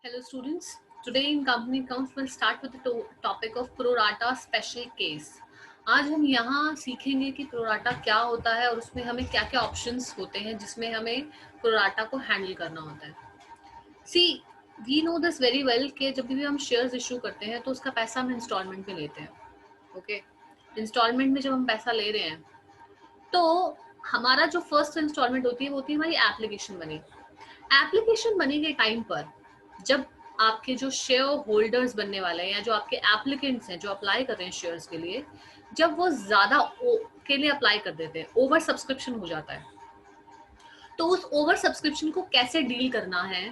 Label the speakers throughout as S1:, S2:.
S1: Hello students, today in company accounts we'll start with the topic of pro rata special case. आज हम यहाँ सीखेंगे कि pro rata क्या होता है और उसमें हमें क्या क्या ऑप्शंस होते हैं जिसमें हमें pro rata को हैंडल करना होता है. See, we know this very well कि जब भी हम शेयर्स इशू करते हैं तो उसका पैसा हम इंस्टॉलमेंट में लेते हैं. ओके, इंस्टॉलमेंट में जब हम पैसा ले रहे हैं तो हमारा जो फर्स्ट इंस्टॉलमेंट होती है वो होती है हमारी एप्लीकेशन मनी. एप्लीकेशन मनी के टाइम पर जब आपके जो शेयर होल्डर्स बनने वाले हैं या जो आपके एप्लीकेंट्स हैं जो अप्लाई कर रहे हैं शेयर्स के लिए, जब वो ज्यादा के लिए अप्लाई कर देते हैं, ओवर सब्सक्रिप्शन हो जाता है, तो उस ओवर सब्सक्रिप्शन को कैसे डील करना है.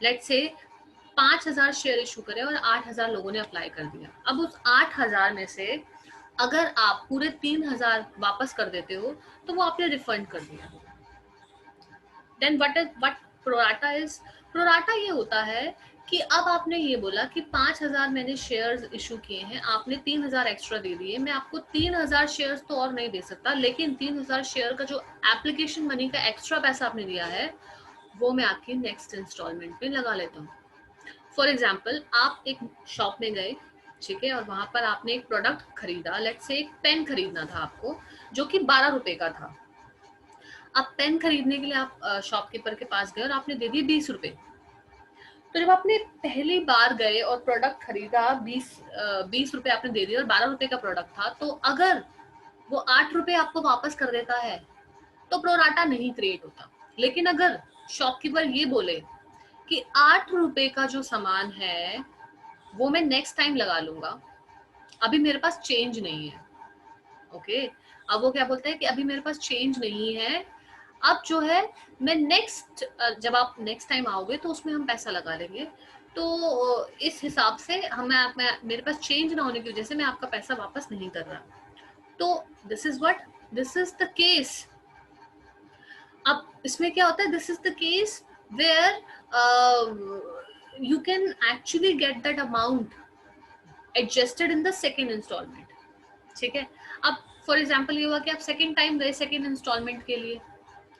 S1: लेट्स से 5,000 शेयर इशू करें और 8,000 लोगों ने अप्लाई कर दिया. अब उस 8,000 में से अगर आप पूरे 3,000 वापस कर देते हो तो वो आपने रिफंड कर दिया. Then what pro rata is. Pro rata ये होता है कि अब आपने ये बोला कि 5,000 मैंने शेयर्स इशू किए हैं, आपने 3,000 एक्स्ट्रा दे दिए, मैं आपको 3,000 शेयर्स तो और नहीं दे सकता, लेकिन 3,000 शेयर का जो एप्लीकेशन मनी का एक्स्ट्रा पैसा आपने दिया है वो मैं आपकी नेक्स्ट इंस्टॉलमेंट पे लगा लेता हूँ. फॉर एग्जाम्पल, आप एक शॉप में गए, ठीक है, और वहां पर आपने एक प्रोडक्ट खरीदा. लेट्स से एक पेन खरीदना था आपको जो कि 12 रुपए का था. अब पेन खरीदने के लिए आप शॉपकीपर के पास गए और आपने दे दिए 20 रुपए. तो जब आपने पहली बार गए और प्रोडक्ट खरीदा, 20 रुपए आपने दे दिए और 12 रुपए का प्रोडक्ट था, तो अगर वो 8 रुपए आपको वापस कर देता है तो प्रोराटा नहीं क्रिएट होता. लेकिन अगर शॉपकीपर ये बोले कि 8 रुपए का जो सामान है वो मैं नेक्स्ट टाइम लगा लूंगा, अभी मेरे पास चेंज नहीं है. ओके, अब वो क्या बोलता है कि अभी मेरे पास चेंज नहीं है, अब जो है मैं नेक्स्ट, जब आप नेक्स्ट टाइम आओगे तो उसमें हम पैसा लगा लेंगे. तो इस हिसाब से मेरे पास चेंज ना होने की वजह से मैं आपका पैसा वापस नहीं कर रहा. तो दिस इज द केस. अब इसमें क्या होता है, this is the case where you can actually get that amount adjusted in the second installment. ठीक है, अब फॉर एग्जाम्पल ये हुआ कि आप सेकेंड टाइम गए सेकेंड इंस्टॉलमेंट के लिए,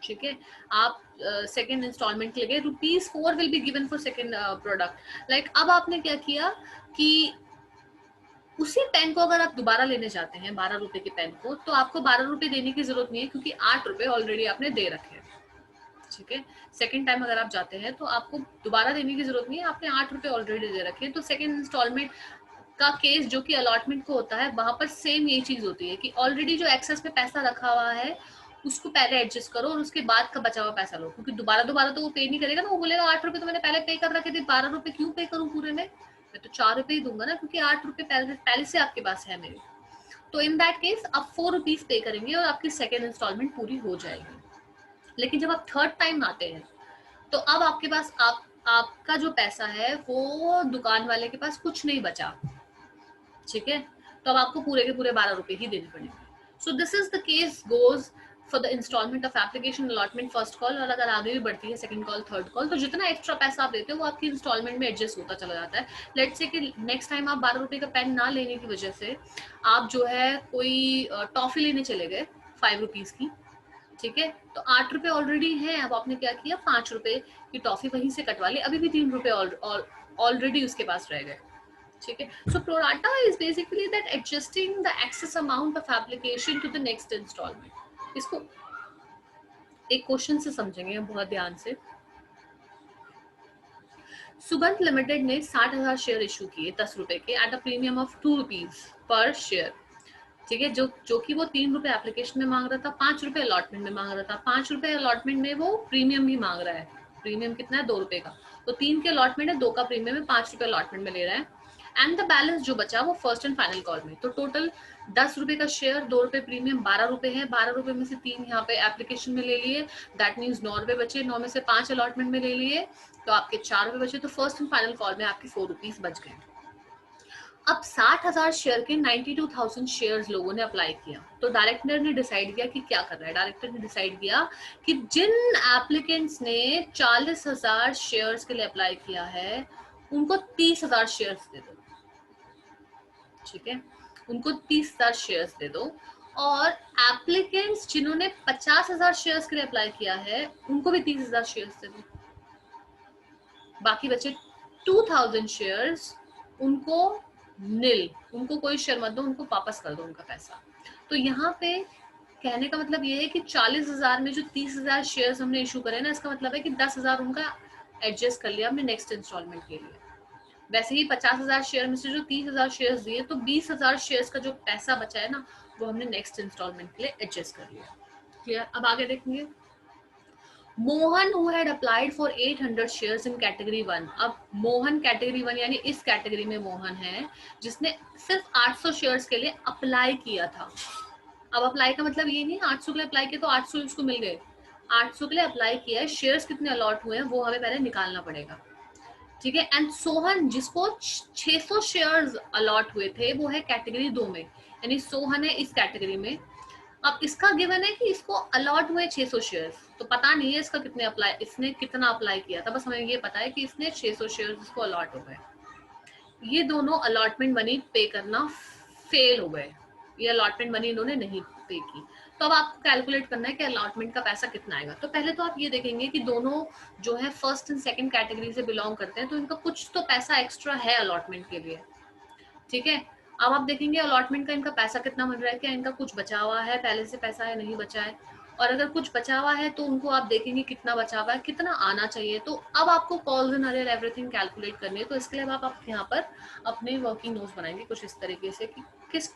S1: ठीक है, आप सेकेंड इंस्टॉलमेंट के लिए गए, ₹4 will be given for second product. Like अब आपने क्या किया कि उसी पेन को अगर आप दोबारा लेने जाते हैं 12 रुपए के पेन को, तो आपको 12 रुपए देने की जरूरत नहीं है क्योंकि 8 रुपए ऑलरेडी आपने दे रखे हैं. ठीक है, सेकेंड टाइम अगर आप जाते हैं तो आपको दोबारा देने की जरूरत नहीं है, आपने 8 रुपए ऑलरेडी दे रखे हैं. तो सेकेंड इंस्टॉलमेंट का केस जो कि अलॉटमेंट को होता है, वहां पर सेम ये चीज होती है कि ऑलरेडी जो एक्सेस में पैसा रखा हुआ है उसको पहले एडजस्ट करो और उसके बाद का बचा हुआ पैसा लो, क्योंकि दोबारा दोबारा तो वो पे नहीं करेगा ना. वो बोलेगा 8 रुपए तो मैंने पहले पे कर रखे थे, 12 रुपए क्यों पे करूं पूरे में, मैं तो 4 रुपए ही दूंगा ना, क्योंकि 8 रुपए पहले से आपके पास है मेरे. तो इन दैट केस आप ₹4 पे करेंगे और आपकी सेकेंड इंस्टॉलमेंट पूरी हो जाएगी. लेकिन जब आप थर्ड टाइम आते हैं तो अब आपके पास आपका जो पैसा है वो दुकान वाले के पास कुछ नहीं बचा. ठीक है, तो अब आपको पूरे के पूरे 12 रुपए ही देने पड़ेंगे. So this is the case goes for the installment of application allotment first call. और अगर आगे भी बढ़ती है सेकंड कॉल थर्ड कॉल, तो जितना एक्स्ट्रा पैसा आप देते हो वो आपकी इंस्टॉलमेंट में एडजस्ट होता चला जाता है. लेट्स से कि नेक्स्ट टाइम आप 12 रुपए का पेन ना लेने की वजह से आप जो है कोई टॉफी लेने चले गए 5 रुपीज की, ठीक है, तो 8 रुपए ऑलरेडी है, अब आपने क्या किया, 5 रुपए की टॉफी वहीं से कटवा ली, अभी भी 3 रुपए ऑलरेडी उसके पास रह गए. ठीक है, so pro rata is basically that adjusting the excess amount of application to the next instalment. इसको एक क्वेश्चन से समझेंगे हम बहुत ध्यान से. सुगंध लिमिटेड ने 60,000 शेयर इशू किए 10 रुपए के एट अ प्रीमियम ऑफ ₹2 पर शेयर. ठीक है, जो कि वो 3 रुपए एप्लीकेशन में मांग रहा था, 5 रुपए अलॉटमेंट में मांग रहा था. 5 रुपए अलॉटमेंट में वो प्रीमियम भी मांग रहा है. प्रीमियम कितना है, 2 रुपए का. तो 3 के अलॉटमेंट है, 2 का प्रीमियम है, 5 रुपए अलॉटमेंट में ले रहा है. एंड द बैलेंस जो बचा वो फर्स्ट एंड फाइनल कॉल में. तो टोटल 10 रुपए का शेयर, 2 रुपए प्रीमियम, 12 रुपए है. 12 रुपए में से 3 यहाँ पे एप्लीकेशन में ले लिए, दैट मीन्स 9 रुपए बचे. 9 में से 5 अलॉटमेंट में ले लिए, तो आपके 4 रुपए बचे. तो फर्स्ट एंड फाइनल कॉल में आपके ₹4 बच गए. अब 60,000 शेयर के 92,000 शेयर्स लोगों ने अप्लाई किया. तो डायरेक्टर ने डिसाइड किया कि क्या कर रहा है. डायरेक्टर ने डिसाइड किया कि जिन एप्लीकेंट्स ने 40,000 शेयर्स के लिए अप्लाई किया है उनको 30,000 शेयर्स दे दो. ठीक है, उनको 30,000 शेयर्स दे दो. और एप्लीकेंट्स जिन्होंने 50,000 शेयर्स के लिए अप्लाई किया है उनको भी 30,000 शेयर्स दे दो. बाकी बचे 2000 शेयर्स, उनको नील, उनको कोई शेयर मत दो, उनको वापस कर दो उनका पैसा। तो यहाँ पे कहने का मतलब ये है कि 40,000 में जो 30,000 शेयर्स हमने इशू करे ना, इसका मतलब है कि 10,000 उनका एडजस्ट कर लिया हमने नेक्स्ट इंस्टॉलमेंट के लिए। वैसे ही 50,000 शेयर में से जो 30,000 शेयर्स दिए, तो 20,000 शेयर्स का जो पैसा बचा है ना, वो हमने नेक्स्ट इंस्टॉलमेंट के लिए एडजस्ट कर लिया। क्लियर? अब आगे देखेंगे। Mohan who had applied for 800 shares in category 1। अब मोहन कैटेगरी 1 यानी इस कैटेगरी में मोहन है जिसने सिर्फ 800 शेयर्स के लिए अप्लाई किया था। अब अप्लाई का मतलब ये नहीं 800 के लिए अप्लाई किया तो 800 उसको मिल गए, 800 के लिए अप्लाई किया है, शेयर्स कितने अलॉट हुए हैं वो हमें पहले निकालना पड़ेगा। ठीक है। एंड सोहन जिसको 600 शेयर्स अलॉट हुए थे, वो है कैटेगरी 2 में, यानी सोहन है इस कैटेगरी में। अब इसका गिवन है कि इसको अलॉट हुए 600 शेयर्स, तो पता नहीं है इसका कितने अप्लाई, इसने कितना अप्लाई किया था, बस हमें ये पता है कि इसने 600 शेयर्स इसको अलॉट हो गए। ये दोनों अलॉटमेंट मनी पे करना फेल हो गए, ये अलॉटमेंट मनी इन्होंने नहीं पे की। तो अब आपको कैलकुलेट करना है कि अलॉटमेंट का पैसा कितना आएगा। तो पहले तो आप ये देखेंगे कि दोनों जो है फर्स्ट एंड सेकंड कैटेगरी से बिलोंग करते हैं, तो इनका कुछ तो पैसा एक्स्ट्रा है अलॉटमेंट के लिए। ठीक है। अब आप देखेंगे अलॉटमेंट का इनका पैसा कितना बन रहा है, क्या इनका कुछ बचा हुआ है पहले से पैसा है, नहीं बचा है। और अगर कुछ बचा हुआ है तो उनको आप देखेंगे कितना बचा हुआ है, कितना आना चाहिए। तो अब आपको calls and arrear everything calculate करनी है। तो इसके लिए आप यहाँ पर अपने वर्किंग नोट्स बनाएंगे कुछ इस तरीके से कि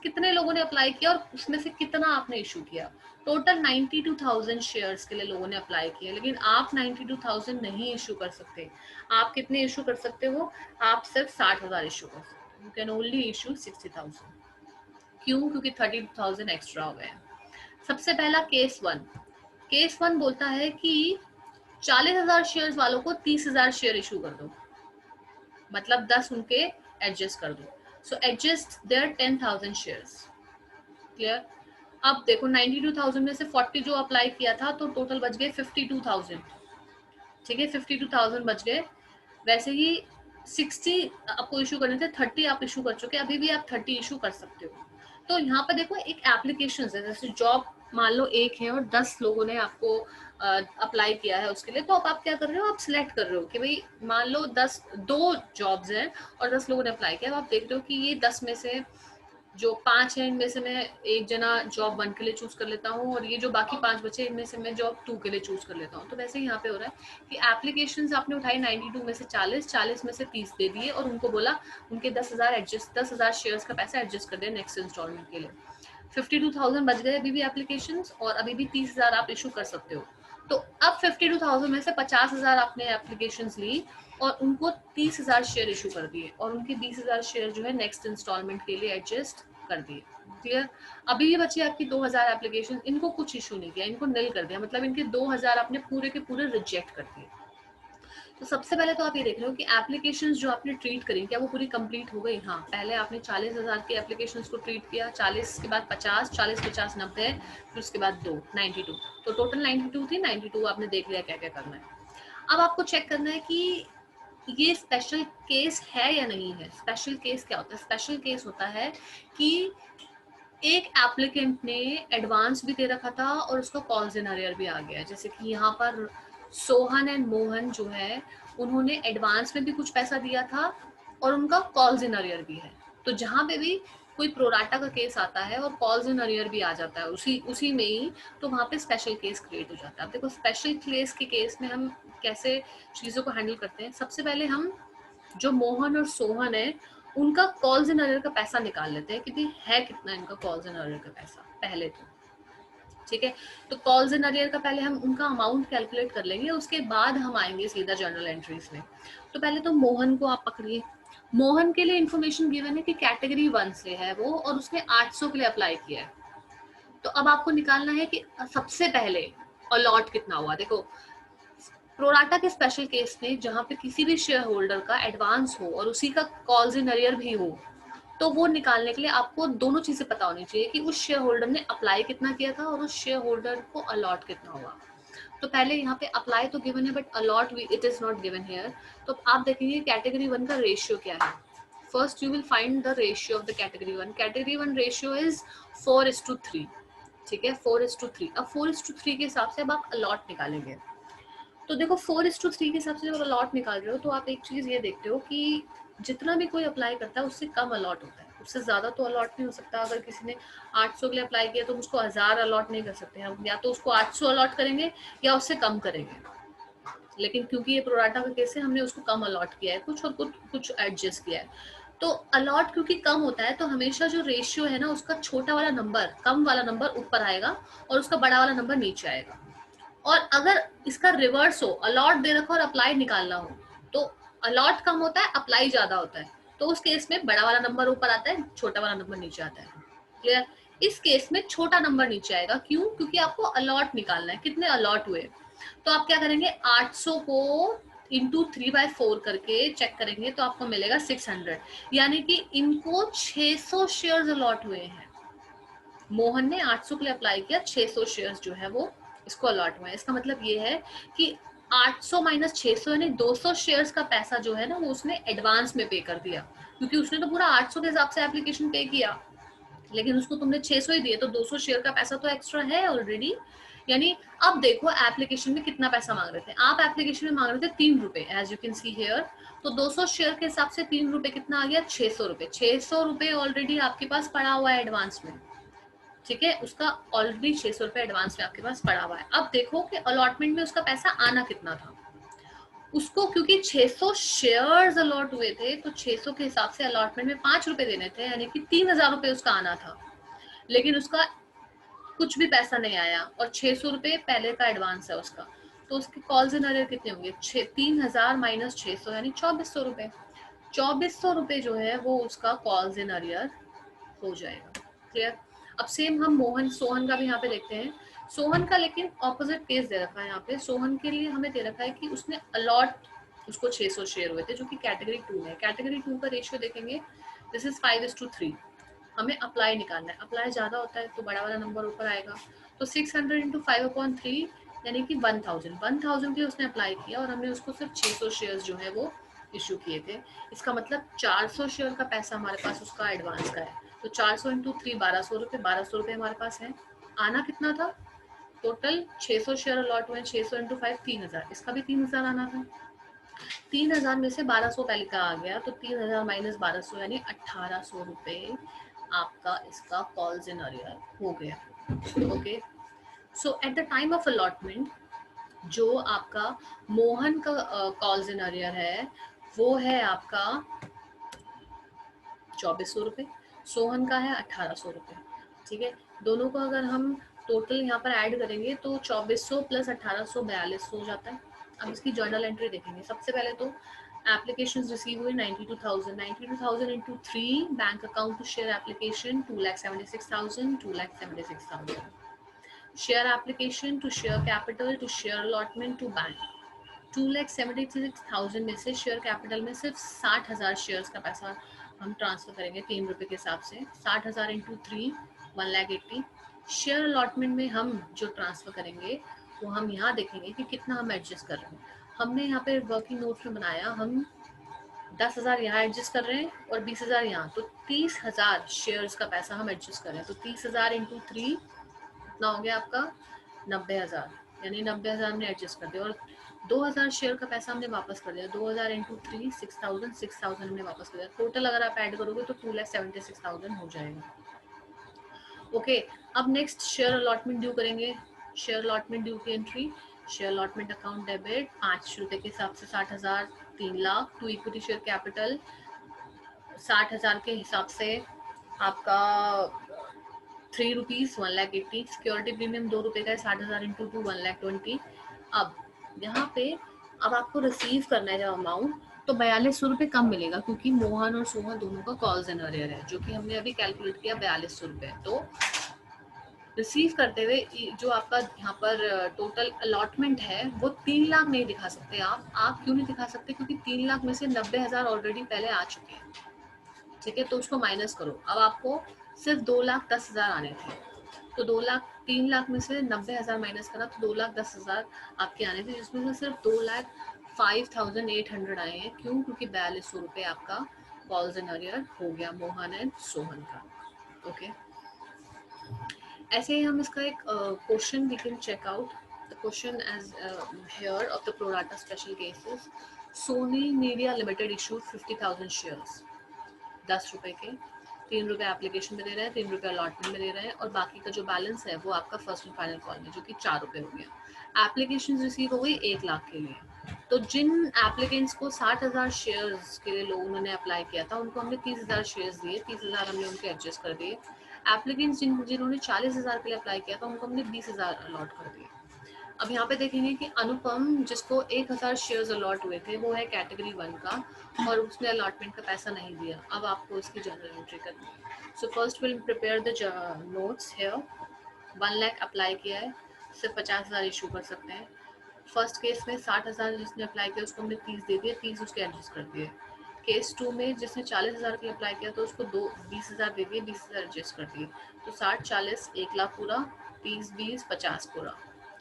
S1: कितने लोगों ने अप्लाई किया और उसमें से कितना आपने इशू किया। टोटल 92,000 शेयर्स के लिए लोगों ने अप्लाई किया, लेकिन आप 92,000 नहीं इशू कर सकते। आप कितने इशू कर सकते हो? आप सिर्फ 60,000 इशू कर सकते हो। You can only issue 60,000। क्यों? क्योंकि 32,000 एक्स्ट्रा हो गए। सबसे पहला केस 1। केस 1 बोलता है कि 40,000 शेयर्स वालों को 30,000 शेयर इशू कर दो, मतलब 10 उनके एडजस्ट कर दो। सो एडजस्ट देयर 10,000 शेयर्स। क्लियर? अब देखो 92,000 में से 40 जो अप्लाई किया था, तो टोटल बच गए 52,000। ठीक है, 52,000 बच गए। वैसे ही 60 आपको इशू करने थे, 30 आप इशू कर चुके, अभी भी आप 30 इशू कर सकते हो। तो यहाँ पर देखो एक एप्लीकेशन है, जैसे जॉब मान लो एक है और 10 लोगों ने आपको अप्लाई किया है उसके लिए, तो अब आप क्या कर रहे हो, आप सिलेक्ट कर रहे हो कि भाई मान लो 2 जॉब्स हैं और 10 लोगों ने अप्लाई किया। अब आप देख रहे हो कि ये 10 में से जो 5 है, इनमें से मैं एक जना जॉब 1 के लिए चूज कर लेता हूँ, और ये जो बाकी 5 बचे इनमें से मैं जॉब 2 के लिए चूज कर लेता हूँ। तो वैसे यहाँ पे हो रहा है कि एप्लीकेशंस आपने उठाई 92 में से 40 में से 30 दे दिए और उनको बोला उनके 10,000 शेयर्स का पैसा एडजस्ट कर दिया नेक्स्ट इंस्टॉलमेंट के लिए। 52,000 बच गए अभी भी एप्लीकेशंस, और अभी भी 30,000 आप इशू कर सकते हो। तो अब 52,000 में से 50,000 आपने एप्लीकेशंस ली और उनको 30,000 शेयर इशू कर दिए, और उनके 20,000 शेयर जो है नेक्स्ट इंस्टॉलमेंट के लिए एडजस्ट कर दिए। क्लियर? अभी भी बची आपकी 2,000 एप्लीकेशन, इनको कुछ इशू नहीं किया, इनको निल कर दिया, मतलब इनके 2,000 आपने पूरे के पूरे रिजेक्ट कर दिए। तो सबसे पहले तो आप ये देख रहे हो कि एप्लीकेशंस जो आपने ट्रीट करी क्या वो पूरी कंप्लीट हो गई? हाँ, पहले आपने 40,000 की एप्लीकेशंस को ट्रीट किया, 40 के बाद 50, 40 50 90, फिर उसके बाद 2 92, तो टोटल 92 थी। 92 आपने देख लिया क्या क्या करना है। अब आपको चेक करना है कि ये स्पेशल केस है या नहीं है। स्पेशल केस क्या होता है? स्पेशल केस होता है कि एक एप्लीकेंट ने एडवांस भी दे रखा था और उसका कॉल्स इन अरियर भी आ गया, जैसे कि यहाँ पर सोहन एंड मोहन जो है उन्होंने एडवांस में भी कुछ पैसा दिया था और उनका कॉल्स इन अरियर भी है। तो जहाँ पे भी कोई प्रोराटा का केस आता है और कॉल्स इन अरियर भी आ जाता है उसी में ही, तो वहाँ पे स्पेशल केस क्रिएट हो जाता है। अब देखो स्पेशल केस के केस में हम कैसे चीज़ों को हैंडल करते हैं। सबसे पहले हम जो मोहन और सोहन है उनका कॉल्स इन अरियर का पैसा निकाल लेते हैं कि भाई है कितना इनका कॉल्स इन अरियर का पैसा पहले तो। ठीक है, तो कॉल्स इन अरियर का पहले हम उनका अमाउंट कैलकुलेट कर लेंगे, उसके बाद हम आएंगे सीधा जर्नल एंट्रीज में। तो पहले तो मोहन को आप पकड़िए। मोहन के लिए इन्फॉर्मेशन गिवन है कि कैटेगरी 1 से है वो और उसने 800 के लिए अप्लाई किया है। तो अब आपको निकालना है कि सबसे पहले अलॉट कितना हुआ। देखो प्रोराटा के स्पेशल केस में जहां पे किसी भी शेयर होल्डर का एडवांस हो और उसी का कॉल्स इन अरियर भी हो, तो वो निकालने के लिए आपको दोनों चीजें पता होनी चाहिए कि उस शेयर होल्डर ने अप्लाई कितना किया था और उस शेयर होल्डर को अलॉट कितना हुआ। तो पहले यहाँ पे अप्लाई तो गिवन है but a lot it is not given here. तो आप देखेंगे कैटेगरी 1 का रेशियो क्या है। First you will find the ratio of the category 1। Category 1 ratio is 4:3। ठीक है, 4:3। अब 4:3 के हिसाब से अब आप अलॉट निकालेंगे। तो देखो 4:3 के हिसाब से जब अलॉट निकाल रहे हो तो आप एक चीज ये देखते हो कि जितना भी कोई अप्लाई करता है उससे कम अलॉट होता है, उससे ज्यादा तो अलॉट नहीं हो सकता। अगर किसी ने 800 के लिए अप्लाई किया तो हम उसको 1000 अलॉट नहीं कर सकते, हम या तो उसको 800 अलॉट करेंगे या उससे कम करेंगे। लेकिन क्योंकि ये प्रोराटा का केस है, हमने उसको कम अलॉट किया है कुछ और कुछ एडजस्ट किया है। तो अलॉट क्योंकि कम होता है तो हमेशा जो रेशियो है ना उसका छोटा वाला नंबर, कम वाला नंबर ऊपर आएगा और उसका बड़ा वाला नंबर नीचे आएगा। और अगर इसका रिवर्स हो, अलॉट दे रखा और अप्लाई निकालना हो, तो अलॉट कम होता है, अप्लाई ज्यादा होता है, तो उस केस में बड़ा वाला नंबर ऊपर आता है, छोटा वाला नंबर नीचे आता है। क्लियर? इस केस में छोटा नंबर नीचे आएगा। क्यों? क्योंकि आपको अलॉट निकालना है, कितने अलॉट हुए। तो आप क्या करेंगे, 800 को इंटू 3/4 करके चेक करेंगे तो आपको मिलेगा 600, यानी कि इनको 600 शेयर्स अलॉट हुए हैं। मोहन ने 800 के लिए अप्लाई किया, 600 शेयर्स जो है वो इसको अलॉट हुआ है। इसका मतलब ये है कि 800 माइनस 600 यानी 200 शेयर्स का पैसा जो है ना वो उसने एडवांस में पे कर दिया, क्योंकि उसने तो पूरा 800 के हिसाब से एप्लीकेशन पे किया, लेकिन उसको तुमने 600 ही दिए, तो 200 शेयर का पैसा तो एक्स्ट्रा है ऑलरेडी। यानी अब देखो एप्लीकेशन में कितना पैसा मांग रहे थे आप, एप्लीकेशन में मांग रहे थे 3 रुपए, as you can see here. तो 200 शेयर के हिसाब से 3 रुपए कितना आ गया, 600 रुपए। 600 रुपए ऑलरेडी आपके पास पड़ा हुआ है एडवांस में, ठीक है, उसका ऑलरेडी 600 रुपए एडवांस में आपके पास पड़ा हुआ है। अब देखो कि अलॉटमेंट में उसका पैसा आना कितना था। उसको क्योंकि 600 शेयर्स अलॉट हुए थे तो 600 के हिसाब से अलॉटमेंट में 5 रुपए देने थे, यानी कि 3000 रुपए उसका आना था। लेकिन उसका कुछ भी पैसा नहीं आया और 600 रुपए पहले का एडवांस है उसका, तो उसके कॉल्स इन अरियर कितने होंगे, 3000 माइनस 600 यानी 2400 रुपए। 2400 रुपए जो है वो उसका कॉल्स इन अरियर हो जाएगा। क्लियर? अब सेम हम मोहन सोहन का भी यहाँ पे देखते हैं। सोहन का लेकिन ऑपोजिट केस दे रखा है यहाँ पे। सोहन के लिए हमें दे रखा है कि उसने अलॉट, उसको 600 शेयर हुए थे जो कि कैटेगरी 2 में। कैटेगरी 2 का रेशियो देखेंगे, दिस इज 5:3। हमें अप्लाई निकालना है, अप्लाई ज्यादा होता है तो बड़ा वाला नंबर ऊपर आएगा। तो 600 इंटू 5/3 यानी कि 1000 के उसने अप्लाई किया और हमने उसको सिर्फ 600 शेयर जो है वो इशू किए थे। इसका मतलब 400 शेयर का पैसा हमारे पास उसका एडवांस का है। तो 400 इंटू 3 1200 रुपए, 1200 रुपए हमारे पास है। आना कितना था टोटल, 600 शेयर अलॉट हुए, 600 इंटू 5 3000, इसका भी 3000 आना था। 3000 में से 1200 पहले का आ गया, तो 3000 माइनस 1200 यानी 1800 रुपए आपका इसका कॉल्स इन अरियर हो गया। Okay, so at the time of allotment जो आपका मोहन का कॉल्स इन अरियर है वो है आपका 2400 रुपये, सोहन का है 1800 रुपये। ठीक है, दोनों को अगर हम टोटल यहाँ पर ऐड करेंगे तो 2400 प्लस 1800 4200 हो जाता है। अब इसकी जर्नल एंट्री देखेंगे। सबसे पहले तो एप्लीकेशन रिसीव हुई 92,000 into 3 bank account to share application 2,76,000 2,76,000 share application to share capital to share allotment to bank 2,76,000 में से शेयर कैपिटल में सिर्फ 60,000 शेयर्स का पैसा हम ट्रांसफर करेंगे 3 रुपए के हिसाब से। 60,000 इंटू 3 1,80,000। शेयर अलॉटमेंट में हम जो ट्रांसफर करेंगे वो हम यहाँ देखेंगे कि कितना हम एडजस्ट कर रहे हैं। हमने यहाँ पे वर्किंग नोट में बनाया, हम 10,000 यहाँ एडजस्ट कर रहे हैं और 20,000 यहाँ, तो 30,000 शेयर्स का पैसा हम एडजस्ट कर रहे हैं। तो 30,000 इंटू 3 कितना हो गया आपका 90,000, यानी 90,000 हमने एडजस्ट कर दिया और 2,000 शेयर का पैसा हमने वापस कर दिया। 2,000 इंटू 3 6,000 हमने वापस कर दिया। टोटल अगर आप ऐड करोगे तो 2,76,000 हो जाएगा। ओके, अब नेक्स्ट शेयर अलॉटमेंट ड्यू करेंगे। शेयर अलॉटमेंट ड्यू की entry, share allotment account debit 5 रुपए के हिसाब से 60,000 3 lakh to equity share capital 60,000 के हिसाब से आपका 3 रुपीज 1,80,000। सिक्योरिटी प्रीमियम 2 रुपए का है, 60,000 इंटू 2 1,20,000। अब यहाँ पे अब आपको रिसीव करना है जब अमाउंट, तो 4200 रुपये कम मिलेगा क्योंकि मोहन और सोहन दोनों का कॉल्स इन अरियर है, जो कि हमने अभी कैलकुलेट किया 4200 रुपये। तो रिसीव करते हुए जो आपका यहाँ पर टोटल अलॉटमेंट है वो 3 लाख नहीं दिखा सकते आप क्यों नहीं दिखा सकते, क्योंकि 3 लाख में से 90,000 ऑलरेडी पहले आ चुके हैं। ठीक है, तो उसको माइनस करो। अब आपको सिर्फ 2,10,000 आने थे, तो 3 लाख में से 90,000 माइनस करा तो 2,10,000 आपके आने थे, जिसमें से सिर्फ 2,05,800 आए हैं। क्यों? क्योंकि 4200 रुपये आपका कॉल्स इन अरियर हो गया मोहन एंड सोहन का। ओके, ऐसे ही हम इसका एक question we can check out. The question as here of the pro rata special cases, Sony Media Limited issued 50,000 shares, 10 रुपए के, 3 रुपए एप्लीकेशन में दे रहे हैं, 3 रुपए अलॉटमेंट में दे रहे हैं, और बाकी का जो बैलेंस है वो आपका फर्स्ट एंड फाइनल कॉल में, जो कि 4 रुपए हो गया। एप्लीकेशन रिसीव हो गई 1 लाख के लिए। तो जिन एप्लीकेंट्स को 60,000 शेयर्स के लिए लोगों ने अप्लाई किया था, उनको हमने 30,000 शेयर्स दिए, 30,000 हमने उनके एडजस्ट कर दिए। एप्लीकेंट्स जिन्होंने 40,000 के लिए अप्लाई किया था, उनको हमने 20,000 अलॉट कर दिए। अब यहाँ पे देखेंगे कि अनुपम, जिसको 1,000 शेयर्स अलॉट हुए थे, वो है कैटेगरी 1 का, और उसने अलॉटमेंट का पैसा नहीं दिया। अब आपको इसकी जनरल एंट्री करनी है। So first will prepare the notes here. 1 lakh apply किया है, सिर्फ 50,000 इशू कर सकते हैं। फर्स्ट केस में 60,000 जिसने अप्लाई किया उसको हमने 30 दे दिए, 30 उसके एडजस्ट कर दिए। केस 2 में जिसने 40,000 के लिए अप्लाई किया तो उसको 20,000 दे दिए, 20,000 एडजस्ट कर दिए। तो 60, 40, 1 लाख पूरा, 30, 20, 50 पूरा।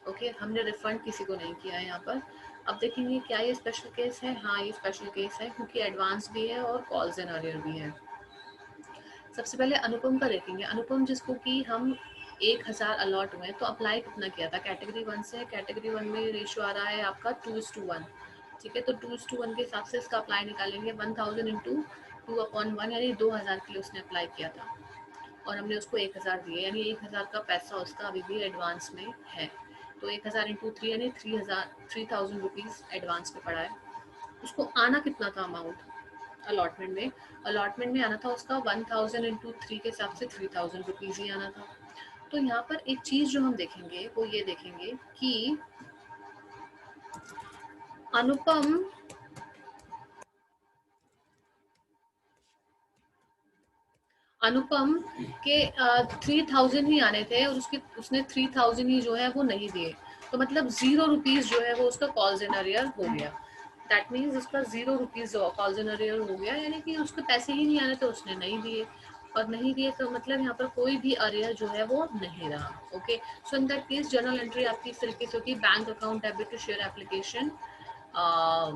S1: ओके, हमने रिफंड किसी को नहीं किया है यहाँ पर। अब देखेंगे क्या ये स्पेशल केस है। हाँ, ये स्पेशल केस है, क्योंकि एडवांस भी है और कॉल्स इन अरियर भी है। सबसे पहले अनुपम का देखेंगे। अनुपम, जिसको कि हम 1,000 अलॉट हुए, तो अप्लाई कितना किया था? कैटेगरी 1 से। कैटेगरी 1 में रेशियो आ रहा है आपका 2:1। ठीक है, तो 2:1 के हिसाब से इसका अप्लाई निकालेंगे। 1,000 इंटू 2/1, यानी 2,000 के लिए उसने अप्लाई किया था, और हमने उसको 1,000 दिए, यानी 1,000 का पैसा उसका अभी भी एडवांस में है। तो 1,000 इंटू 3 यानी 3,000 रुपीज़ एडवांस में पड़ा है। उसको आना कितना था अमाउंट अलॉटमेंट में? अलॉटमेंट में आना था उसका 1,000 इंटू 3 के हिसाब से 3,000 रुपीज़ ही आना था। तो यहाँ पर एक चीज़ जो हम देखेंगे वो ये देखेंगे कि अनुपम अनुपम के 3,000 ही आने थे, और उसने 3,000 ही जो है वो नहीं दिए। तो मतलब 0 रुपीज़ जो है वो उसका कॉल्स इन अरियर हो गया। दैट मीन्स उसका 0 रुपीज़ कॉल्स इन अरियर हो गया, यानी कि उसके पैसे ही नहीं आने तो उसने नहीं दिए, और नहीं दिए तो मतलब यहाँ पर कोई भी अरियर जो है वो नहीं रहा। Okay, so in that case journal entry आपकी इस तरीके से होगी। Bank account debit to share application,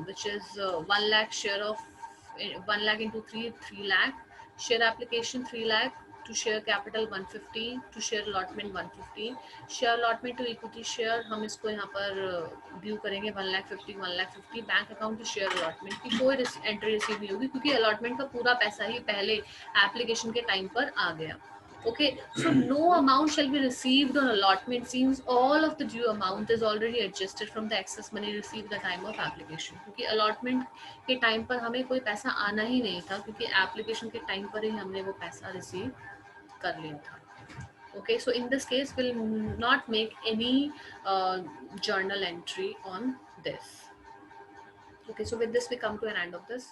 S1: which is 1 lakh share of 1 lakh into 3 lakh share application, 3 lakh to share capital 150, to share allotment 150, share allotment to equity share हम इसको यहाँ पर view करेंगे 1,50,000 1,50,000। Bank account to share allotment की कोई entry receive नहीं होगी, क्योंकि अलॉटमेंट का पूरा पैसा ही पहले एप्लीकेशन के टाइम पर आ गया। Okay, so no amount shall be received on allotment since all of the due amount is already adjusted from the excess money received the time of application। क्योंकि allotment के time पर हमें कोई पैसा आना ही नहीं था, क्योंकि एप्लीकेशन के टाइम पर ही हमने वो पैसा रिसीव कर लिया था। Okay, so in this case we'll not make any journal entry on this. Okay, so with this we come to an end of this.